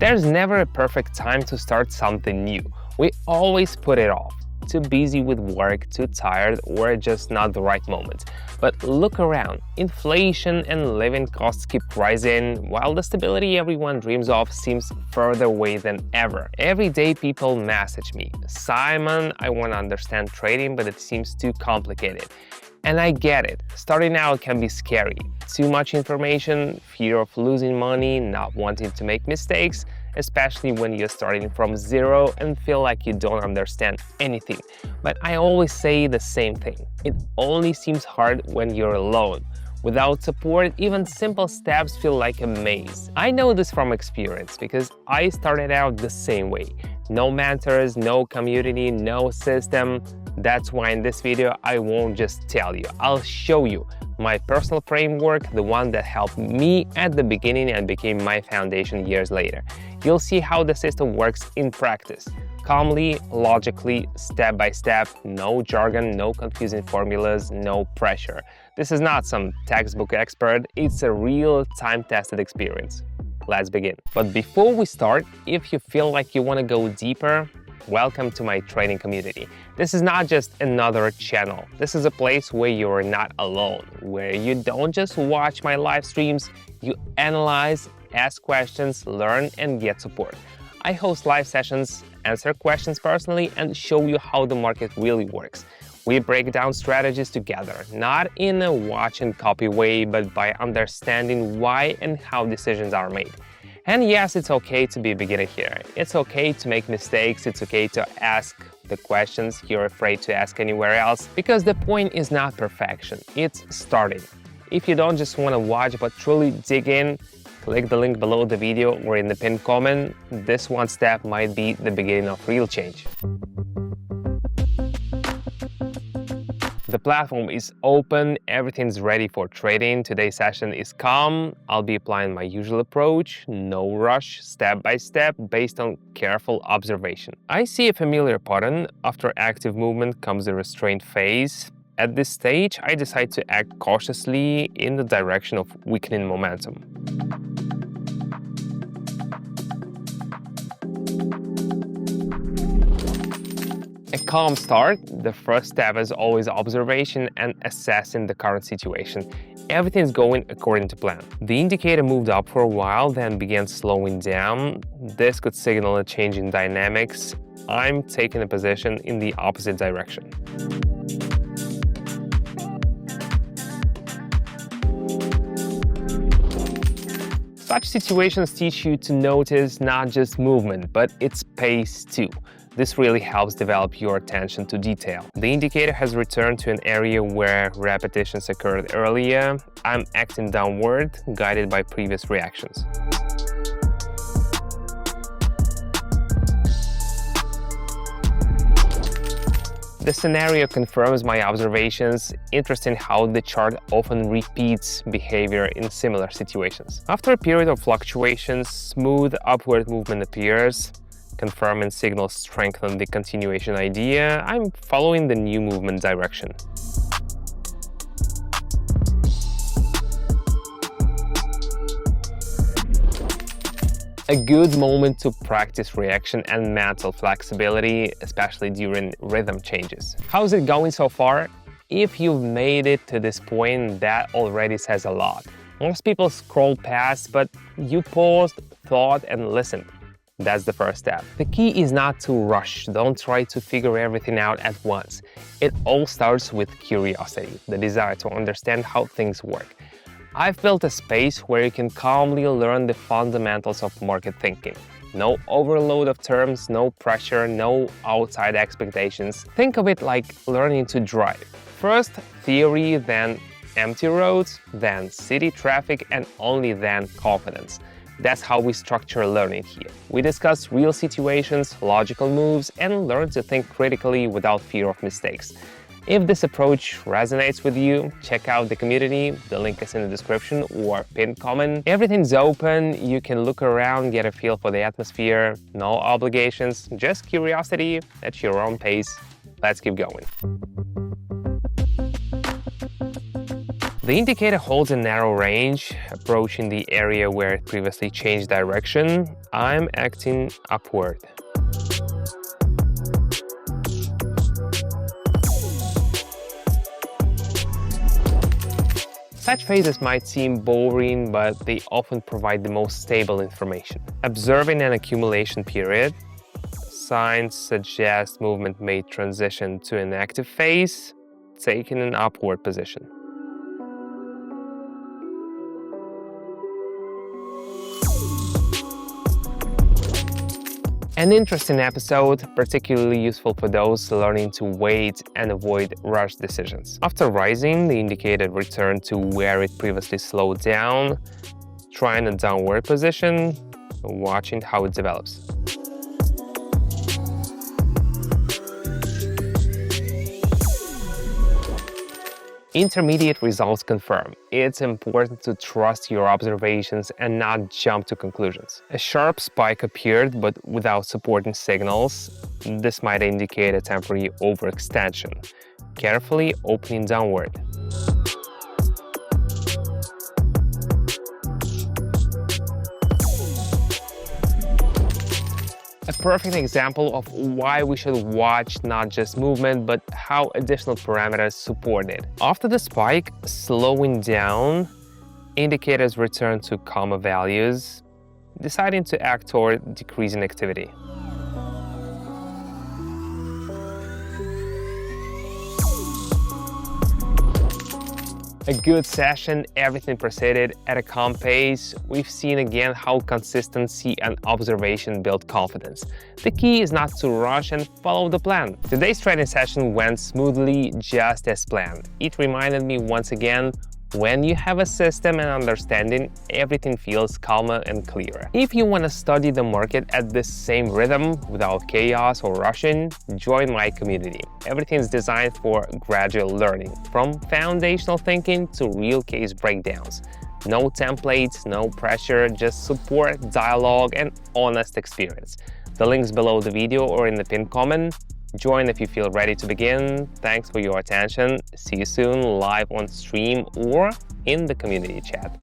There's never a perfect time to start something new. We always put it off. Too busy with work, too tired, or just not the right moment. But look around. Inflation and living costs keep rising, while the stability everyone dreams of seems further away than ever. Every day people message me, "Simon, I want to understand trading, but it seems too complicated." And I get it. Starting out can be scary. Too much information, fear of losing money, not wanting to make mistakes, especially when you're starting from zero and feel like you don't understand anything. But I always say the same thing. It only seems hard when you're alone. Without support, even simple steps feel like a maze. I know this from experience because I started out the same way. No mentors, no community, no system. That's why in this video, I won't just tell you. I'll show you my personal framework, the one that helped me at the beginning and became my foundation years later. You'll see how the system works in practice. Calmly, logically, step by step, no jargon, no confusing formulas, no pressure. This is not some textbook expert, it's a real time-tested experience. Let's begin. But before we start, if you feel like you want to go deeper, welcome to my trading community. This is not just another channel. This is a place where you're not alone, where you don't just watch my live streams, you analyze, ask questions, learn, and get support. I host live sessions, answer questions personally, and show you how the market really works. We break down strategies together, not in a watch and copy way, but by understanding why and how decisions are made. And yes, it's okay to be a beginner here. It's okay to make mistakes. It's okay to ask the questions you're afraid to ask anywhere else, because the point is not perfection, it's starting. If you don't just want to watch but truly dig in, click the link below the video or in the pinned comment. This one step might be the beginning of real change. The platform is open, everything's ready for trading. Today's session is calm. I'll be applying my usual approach, no rush, step by step, based on careful observation. I see a familiar pattern. After active movement comes a restrained phase. At this stage, I decide to act cautiously in the direction of weakening momentum. A calm start. The first step is always observation and assessing the current situation. Everything's going according to plan. The indicator moved up for a while, then began slowing down. This could signal a change in dynamics. I'm taking a position in the opposite direction. Such situations teach you to notice not just movement, but its pace too. This really helps develop your attention to detail. The indicator has returned to an area where repetitions occurred earlier. I'm acting downward, guided by previous reactions. The scenario confirms my observations. Interesting how the chart often repeats behavior in similar situations. After a period of fluctuations, smooth upward movement appears. Confirming signals strengthen the continuation idea. I'm following the new movement direction. A good moment to practice reaction and mental flexibility, especially during rhythm changes. How's it going so far? If you've made it to this point, that already says a lot. Most people scroll past, but you paused, thought, and listened. That's the first step. The key is not to rush. Don't try to figure everything out at once. It all starts with curiosity, the desire to understand how things work. I've built a space where you can calmly learn the fundamentals of market thinking. No overload of terms, no pressure, no outside expectations. Think of it like learning to drive. First theory, then empty roads, then city traffic, and only then confidence. That's how we structure learning here. We discuss real situations, logical moves, and learn to think critically without fear of mistakes. If this approach resonates with you, check out the community. The link is in the description or pinned comment. Everything's open. You can look around, get a feel for the atmosphere. No obligations, just curiosity at your own pace. Let's keep going. The indicator holds a narrow range, approaching the area where it previously changed direction. I'm acting upward. Such phases might seem boring, but they often provide the most stable information. Observing an accumulation period, signs suggest movement may transition to an active phase, taking an upward position. An interesting episode, particularly useful for those learning to wait and avoid rush decisions. After rising, the indicator returned to where it previously slowed down, trying a downward position, watching how it develops. Intermediate results confirm it's important to trust your observations and not jump to conclusions. A sharp spike appeared, but without supporting signals. This might indicate a temporary overextension, carefully opening downward. A perfect example of why we should watch not just movement, but how additional parameters support it. After the spike, slowing down, indicators return to calmer values, deciding to act toward decreasing activity. A good session, everything proceeded at a calm pace. We've seen again how consistency and observation build confidence. The key is not to rush and follow the plan. Today's training session went smoothly, just as planned. It reminded me once again, when you have a system and understanding, everything feels calmer and clearer. If you want to study the market at this same rhythm without chaos or rushing, join my community. Everything is designed for gradual learning, from foundational thinking to real case breakdowns. No templates, no pressure, just support, dialogue, and honest experience. The link's below the video or in the pinned comment. Join if you feel ready to begin. Thanks for your attention. See you soon live on stream or in the community chat.